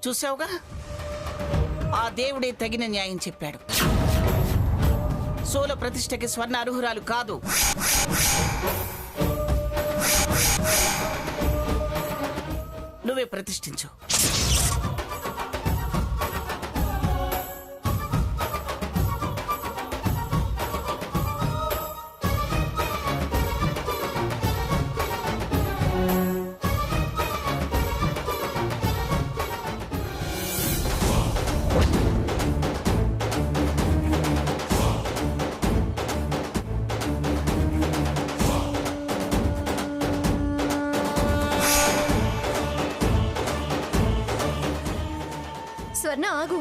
చూసావుగా, ఆ దేవుడే తగిన న్యాయం చెప్పాడు. సోల ప్రతిష్టకి స్వర్ణ అర్హురాలు కాదు. నువ్వే ప్రతిష్ఠించు. స్వర్ణ ఆగు.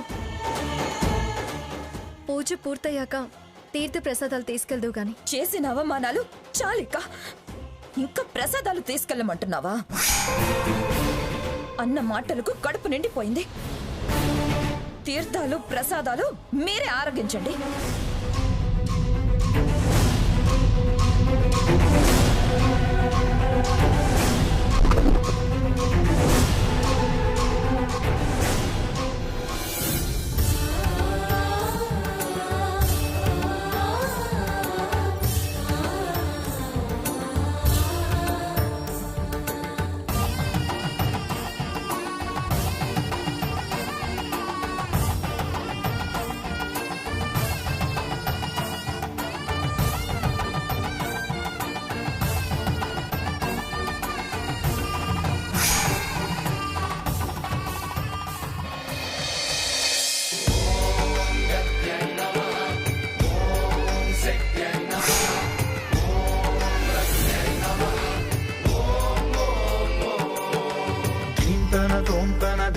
పూజ పూర్తయ్యాక తీర్థ ప్రసాదాలు తీసుకెళ్దు గాని. చేసిన అవమానాలు చాలిక ఇంకా ప్రసాదాలు తీసుకెళ్ళమంటున్నావా? అన్న మాటలకు కడుపు నిండిపోయింది. తీర్థాలు ప్రసాదాలు మీరే ఆరగించండి.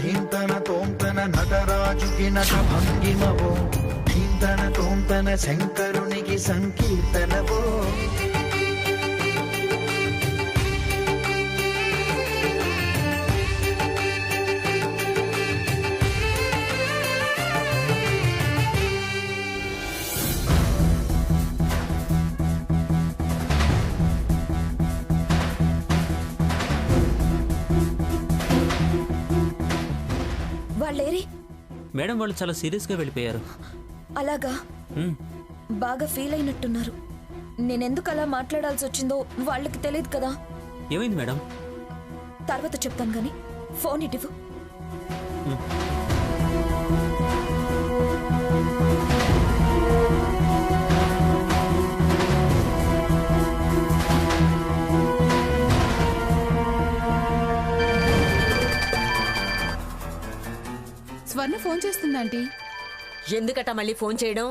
ధీంతన తోంతన నటరాజుకి నట భంగిమవో, ధీంతన తోంతన శంకరునికి సంకీర్తనవో. వాళ్ళేరి? మేడం, వాళ్ళు చాలా సీరియస్గా వెళ్ళిపోయారు. అలాగా? బాగా ఫీల్ అయినట్టున్నారు. నేనెందుకు అలా మాట్లాడాల్సి వచ్చిందో వాళ్ళకి తెలియదు కదా. ఏమైంది మేడం? తర్వాత చెప్తాను గాని ఫోన్ ఇటు. స్వర్ణ ఫోన్ చేస్తుందంటీ. ఎందుకట మళ్ళీ ఫోన్ చేయడం?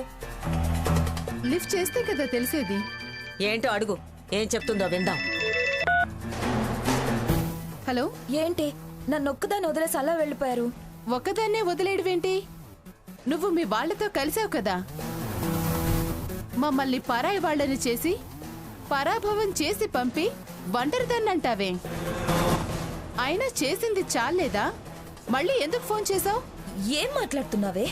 లిఫ్ట్ చేస్తే కదా తెలిసేది. ఏంటో అడుగు, ఏం చెప్తుందో విందాం. హలో. ఏంటి నన్ను ఒక్కదాన్ని వదిలేసి అలా వెళ్ళిపోయారు? ఒక్కదాన్నే వదిలేయడమేంటి? నువ్వు మీ వాళ్లతో కలిసావు కదా. మమ్మల్ని పరాయి వాళ్ళని చేసి పరాభవం చేసి పంపి ఒంటరిదాన్నంటావే. అయినా చేసింది చాలేదా? మళ్ళీ ఎందుకు ఫోన్ చేసావు? ఏం మాట్లాడుతున్నావే?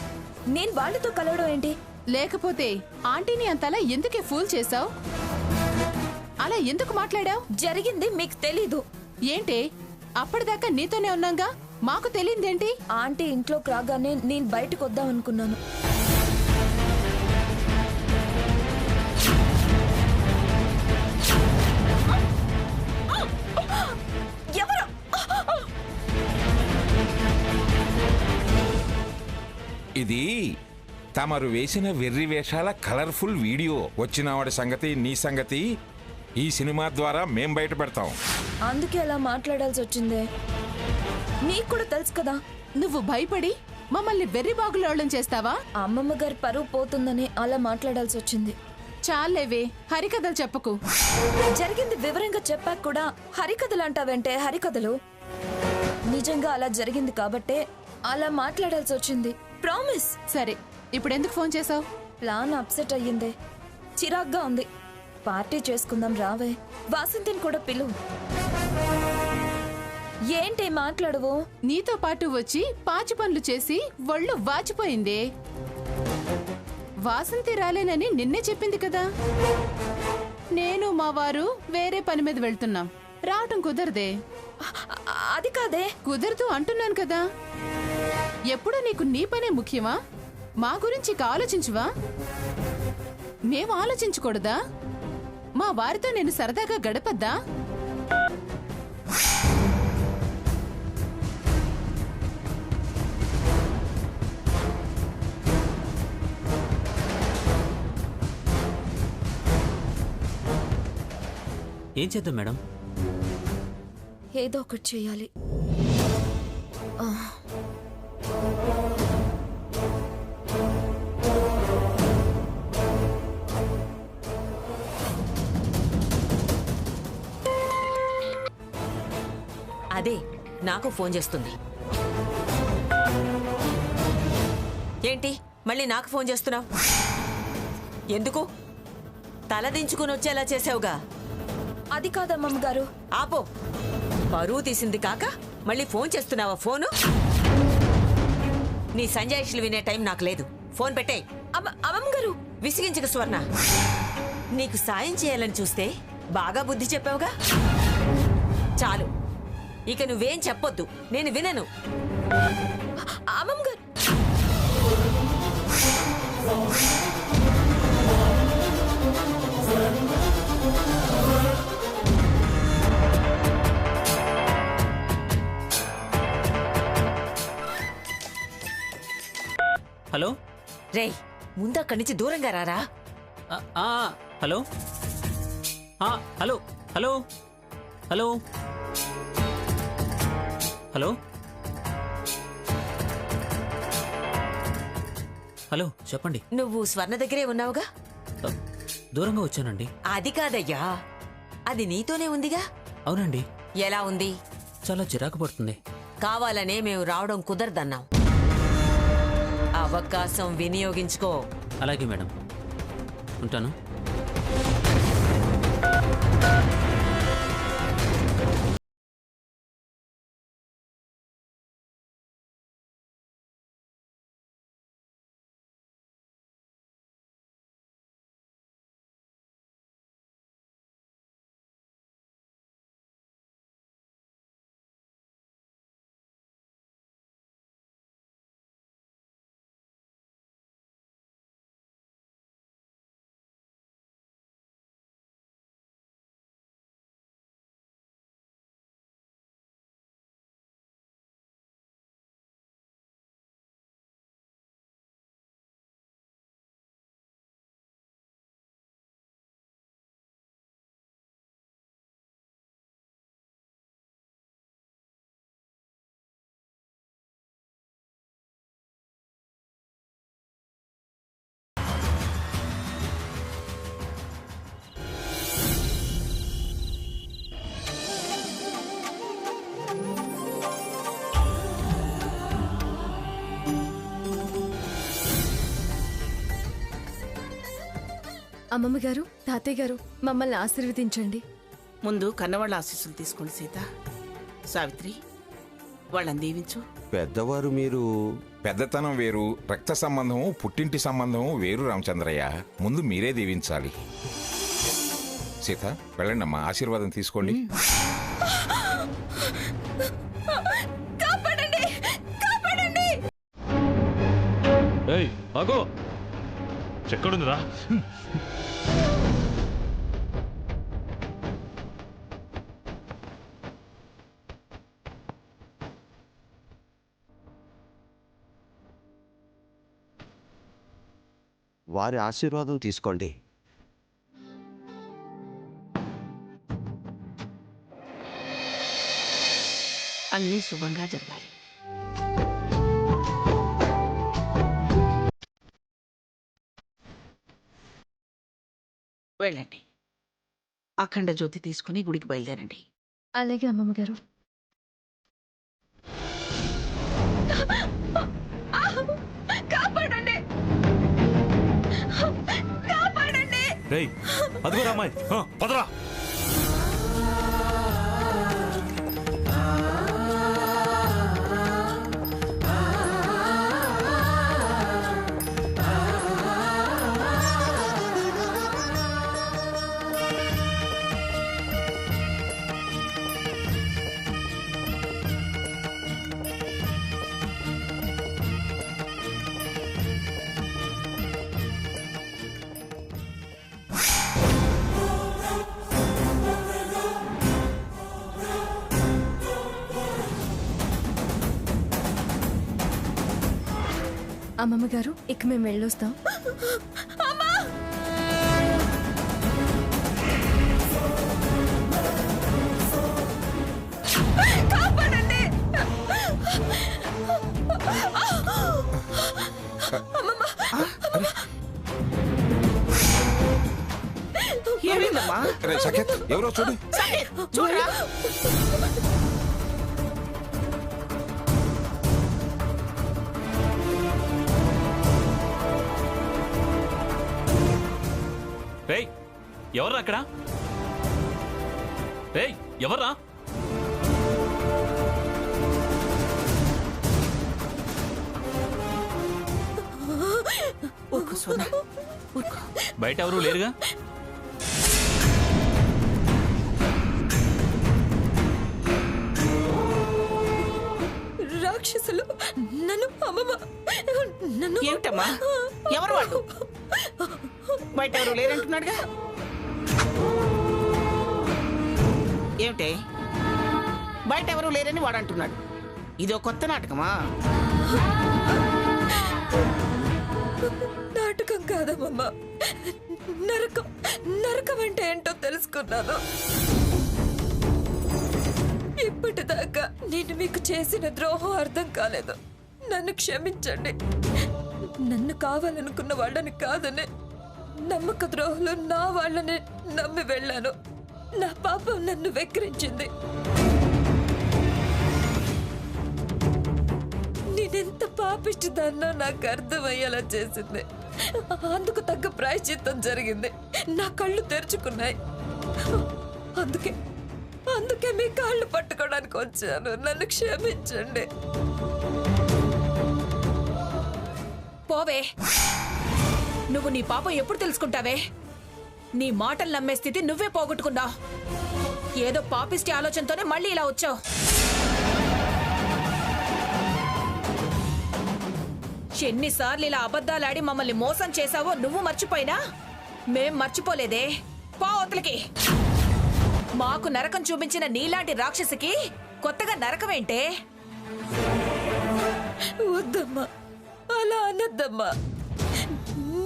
నేను వాళ్ళతో కలవడం ఏంటి? లేకపోతే ఆంటీని అంతలా ఎందుకే ఫూల్ చేసావు? అలా ఎందుకు మాట్లాడావు? జరిగింది మీకు తెలీదు. ఏంటి అప్పటిదాకా నీతోనే ఉన్నాగా, మాకు తెలియదేంటి? ఆంటీ ఇంట్లోకి రాగానే నేను బయటకు వద్దాం అనుకున్నాను. ఇది తమరు వేసిన వెర్రి వేషాల కలర్ఫుల్ వీడియో. వచ్చినవాడి సంగతి నీ సంగతి ఈ సినిమా ద్వారా మేం బయట పెడతాం. అందుకే అలా మాట్లాడాల్సి వచ్చిందే. నీకు కూడా తెలుసు కదా. నువ్వు భయపడి మమ్మల్ని వెర్రి బాగులోళ్ళం చేస్తావా? అమ్మమ్మ గారి పరువు పోతుందని అలా మాట్లాడాల్సి వచ్చింది. చాలేవే, హరికథలు చెప్పకు. జరిగింది వివరంగా చెప్పాక కూడా హరికథలు అంటావంటే? హరికథలు నిజంగా అలా జరిగింది కాబట్టే అలా మాట్లాడాల్సి వచ్చింది. ప్రామిస్. సరే, ఇప్పుడు ఎందుకు ఫోన్ చేసావు? ప్లాన్ అప్సెట్ అయ్యిందే. చిరాగ్గా ఉంది. పార్టీ చేసుకుందాం రావే. వాసంతిని కూడా పిలువు. ఏంటి మాట్లాడవు? నీతో పాటు వచ్చి పాచి పనులు చేసి ఒళ్ళు వాచిపోయిందే. వాసంతి రాలేనని నిన్నే చెప్పింది కదా. నేను మా వారు వేరే పని మీద వెళ్తున్నాం. రావటం కుదరదే. అది కాదే. కుదరదు అంటున్నాను కదా. ఎప్పుడు నీకు నీ పనే ముఖ్యమా? మా గురించి ఇక ఆలోచించువా? మేము ఆలోచించకూడదా? మా వారితో నేను సరదాగా గడపద్దా? ఏం చేద్దాం మేడం? ఏదో ఒకటి చేయాలి. అదే నాకు ఫోన్ చేస్తుంది. ఏంటి మళ్ళీ నాకు ఫోన్ చేస్తున్నావు? ఎందుకు? తలదించుకుని వచ్చేలా చేసావుగా. అది కాదమ్మమ్మ గారు. ఆపో. పరువు తీసింది కాక మళ్ళీ ఫోన్ చేస్తున్నావా? ఫోను నీ సంజాయిషులు వినే టైం నాకు లేదు. ఫోన్ పెట్టేయ్. అమ్మమ్మ గారు. విసిగించక స్వర్ణ. నీకు సాయం చేయాలని చూస్తే బాగా బుద్ధి చెప్పావుగా. చాలు, ఇక నువ్వేం చెప్పొద్దు, నేను వినను. అమ్మమ్మ గారు. హలో. రేయ్, ముందు అక్కడి నుంచి దూరంగా రారా. Hello. Hello hello hello hello hello చెప్పండి. నువ్వు స్వర్ణ దగ్గరే ఉన్నావుగా? దూరంగా వచ్చానండి. అది కాదయ్యా, అది నీతోనే ఉందిగా. అవునండి. ఎలా ఉంది? చాలా చిరాకు పడుతుంది. కావాలనే మేము రావడం కుదరదన్నాం. అవకాశం వినియోగించుకో. అలాగే మేడం, ఉంటాను. అమ్మమ్మ గారు, తాతయ్య గారు, మమ్మల్ని ఆశీర్వదించండి. ముందు కన్నవాళ్ళ ఆశీస్సులు తీసుకోండి సీత. సావిత్రి, వాళ్ళని దీవించు. పెద్దవారు మీరు. పెద్దతనం వేరు, రక్త సంబంధము పుట్టింటి సంబంధము వేరు రామచంద్రయ్య. ముందు మీరే దీవించాలి. సీత, వెళ్ళండి అమ్మా, ఆశీర్వాదం తీసుకోండి. కాపాడండి, కాపాడండి. ఏయ్ ఆగో, ఎక్కడుందిరా? వారి ఆశీర్వాదం తీసుకోండి. అన్నీ శుభంగా జరగాలి. వెళ్ళండి, అఖండ జ్యోతి తీసుకుని గుడికి బయలుదేరండి. అలాగే అమ్మమ్మ గారు. కాపాడండి, కాపాడండి. రేయ్ అదిగోరా అమ్మాయి, పదరా. అమ్మమ్మ గారు ఇక మేము వెళ్ళొస్తాం. కాపాడండి. ఏమైందమ్మా? రే సకేత్, ఎవరో చూడు. సకేత్, చూడరా. రేయ్ ఎవర్రా అక్కడ? రేయ్ ఎవర్రా? ఊరుకో సోనా, ఊరుకో. బయట ఎవరు లేరుగా? రాక్షసులు నన్ను అమ్మమ్మ నన్ను ఏమిటమ్మా? ఎవరు వాళ్ళు? బయట ఎవరు లేరంటున్నాడుగా. ఏమిటే బయట ఎవరు లేరని వాడు అంటున్నాడు. ఇదో కొత్త నాటకమా? నాటకం కాదమ్మమ్మ, నరకం. నరకం అంటే ఏంటో తెలుసుకున్నాను. ఇప్పటిదాకా నేను మీకు చేసిన ద్రోహం అర్థం కాలేదు. నన్ను క్షమించండి. నన్ను కావాలనుకున్న వాళ్ళని కాదని నమ్మక ద్రోహులు నా వాళ్ళని నమ్మి వెళ్ళాను. నా పాపం నన్ను వెక్కిరించింది. నేనెంత పాపిష్టిదాన్నో నాకు అర్థమయ్యేలా చేసింది. అందుకు తగ్గ ప్రాయశ్చిత్తం జరిగింది. నా కళ్ళు తెరుచుకున్నాయి. అందుకే మీ కాళ్ళు పట్టుకోవడానికి వచ్చాను. నన్ను క్షమించండి. పోవే, నువ్వు నీ పాపం ఎప్పుడు తెలుసుకుంటావే? నీ మాటలు నమ్మే స్థితి నువ్వే పోగొట్టుకున్నావు. ఏదో పాపిష్టి ఆలోచనతోనే మళ్ళీ ఇలా వచ్చావు. ఎన్నిసార్లు ఇలా అబద్ధాలాడి మమ్మల్ని మోసం చేశావో నువ్వు మర్చిపోయినా మేం మర్చిపోలేదే. పో అవతలికి. మాకు నరకం చూపించిన నీలాంటి రాక్షసికి కొత్తగా నరకమేంటే? వద్దమ్మా, అలా అనద్దమ్మా.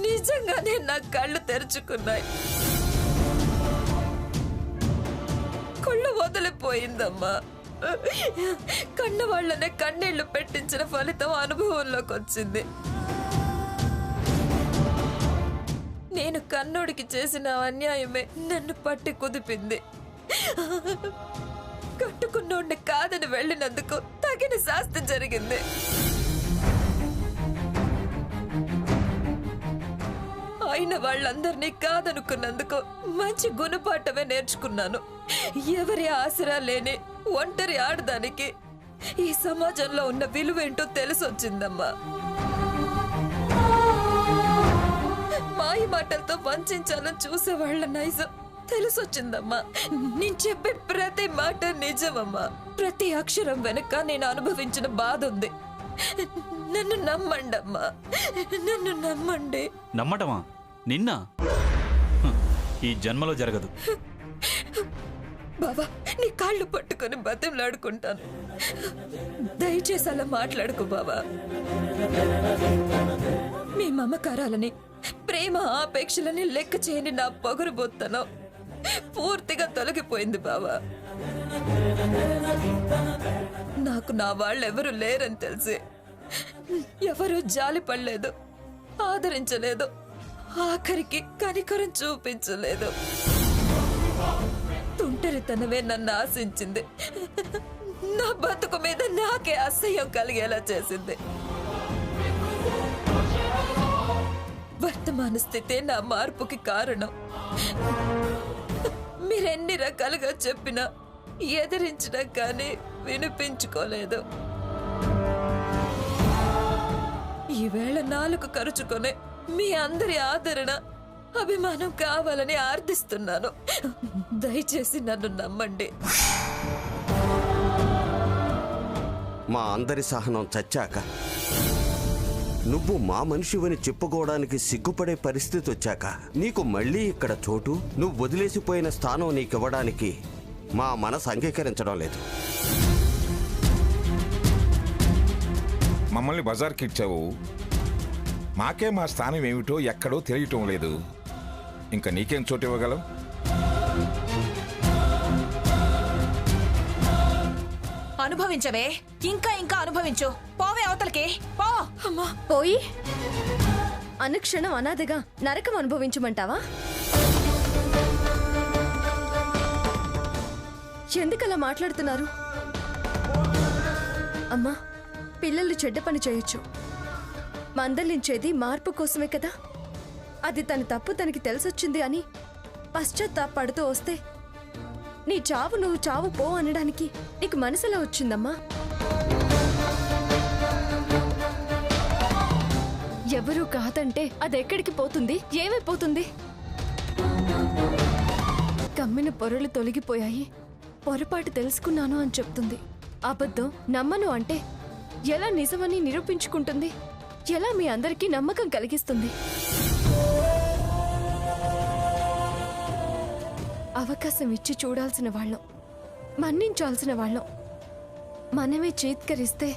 నిజంగానే నా కళ్ళు తెరుచుకున్నాయి. కళ్ళు వదిలిపోయిందమ్మా. కన్న వాళ్ళనే కన్నీళ్లు పెట్టించిన ఫలితం అనుభవంలోకి వచ్చింది. నేను కన్నుడికి చేసిన అన్యాయమే నన్ను పట్టి కుదిపింది. కట్టుకున్నోడిని కాదని వెళ్ళినందుకు తగిన శాస్తి జరిగింది. అయిన వాళ్ళందరినీ కాదనుకున్నందుకు మంచి గుణపాఠమే నేర్చుకున్నాను. ఎవరి ఆసరా లేని ఒంటరి ఆడదానికి ఈ సమాజంలో ఉన్న విలువేంటో తెలిసొచ్చిందమ్మా. మాయ మాటలతో వంచాలని చూసేవాళ్ల నైజం తెలిసొచ్చిందమ్మా. నేను చెప్పే ప్రతి మాట నిజమమ్మా. ప్రతి అక్షరం వెనుక నేను అనుభవించిన బాధ ఉంది. నన్ను నమ్మండమ్మా, నన్ను నమ్మండి. నమ్మటమా? నిన్న ఈ జన్మలో జరగదు. బాబా, నీ కాళ్ళు పట్టుకొని బతిమలాడుకుంటాను. దయచేసి అలా మాట్లాడుకో బాబా. మీ మమకారాలని, ప్రేమ ఆపేక్షలని లెక్క చేయని నా పొగరుబోత్తనం పూర్తిగా తొలగిపోయింది బాబా. నాకు నా వాళ్ళెవరూ లేరని తెలిసి ఎవరూ జాలి పడలేదు, ఆదరించలేదు, ఆఖరికి కనికరం చూపించలేదు. తుంటరితనమే నన్ను ఆశించింది. నా బతుకు మీద నాకే అసహ్యం కలిగేలా చేసింది. వర్తమాన స్థితే నా మార్పుకి కారణం. మీరెన్ని రకాలుగా చెప్పినా ఎదిరించినా కానీ వినిపించుకోలేదు. ఈవేళ నాలుగు ఖర్చుకొనే మీ అందరి ఆదరణ, అభిమానం కావాలని ఆర్థిస్తున్నాను. దయచేసి నన్ను నమ్మండి. మా అందరి సహనం చచ్చాక, నువ్వు మా మనిషివని చెప్పుకోవడానికి సిగ్గుపడే పరిస్థితి వచ్చాక, నీకు మళ్ళీ ఇక్కడ చోటు, నువ్వు వదిలేసిపోయిన స్థానం నీకివ్వడానికి మా మనసు అంగీకరించడం లేదు. మమ్మల్ని బజార్కి ఇచ్చావు, మాకే మా స్థానం ఏమిటో ఎక్కడో తెలియటం లేదు. ఇంకా నీకేం చోటు ఇవ్వగలం? అనుభవించవే, ఇంకా ఇంకా అనుభవించు. పోవే అవతలకి, పో. అమ్మా పోయి అనుక్షణం అనాథగా నరకం అనుభవించమంటావా? ఎందుకలా మాట్లాడుతున్నారు? అమ్మా, పిల్లలు చెడ్డ పని చేయొచ్చు, మందలించేది మార్పు కోసమే కదా. అది తన తప్పు తనకి తెలిసొచ్చింది అని పశ్చాత్తాపడుతూ వస్తే నీ చావు నువ్వు చావు పో అనడానికి నీకు మనసులో వచ్చిందమ్మా. ఎవరూ కాదంటే అదెక్కడికి పోతుంది? ఏమైపోతుంది? కమ్మిన పొరలు తొలగిపోయాయి, పొరపాటు తెలుసుకున్నాను అని చెప్తుంది. అబద్ధం నమ్మను అంటే ఎలా నిజమని నిరూపించుకుంటుంది? ఎలా మీ అందరికీ నమ్మకం కలిగిస్తుంది? అవకాశం ఇచ్చి చూడాల్సిన వాళ్ళం, మన్నించాల్సిన వాళ్ళం మనమే చీత్కరిస్తే,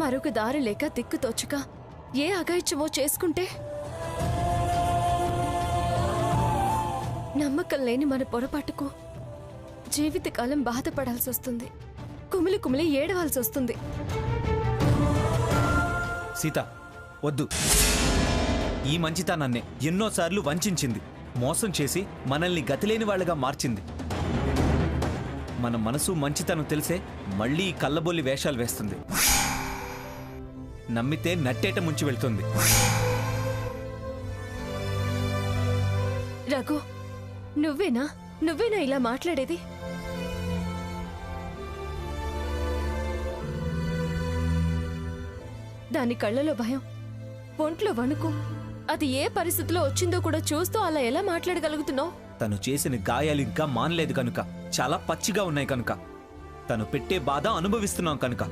మరొక దారి లేక దిక్కుతోచక ఏ అగాయిత్యమో చేసుకుంటే, నమ్మకం లేని మన పొరపాటుకు జీవితకాలం బాధపడాల్సి వస్తుంది, కుమిలి కుమిలి ఏడవాల్సి వస్తుంది. సీత, వద్దు. ఈ మంచితనాన్నే ఎన్నోసార్లు వంచింది, మోసం చేసి మనల్ని గతిలేని వాళ్ళగా మార్చింది. మన మనసు మంచితనం తెలిసే మళ్ళీ ఈ కళ్ళబొల్లి వేషాలు వేస్తుంది. నమ్మితే నట్టేట ముంచి వెళ్తుంది. రఘు, నువ్వేనా ఇలా మాట్లాడేది? దాని కళ్ళలో భయం, ఒంట్లో వణుకు, అది ఏ పరిస్థితిలో వచ్చిందో కూడా చూస్తూ అలా ఎలా మాట్లాడగలుగుతున్నావు? తను చేసిన గాయాలు ఇంకా మానలేదు కనుక, చాలా పచ్చిగా ఉన్నాయి కనుక, తను పెట్టే బాధ అనుభవిస్తున్నాం కనుక.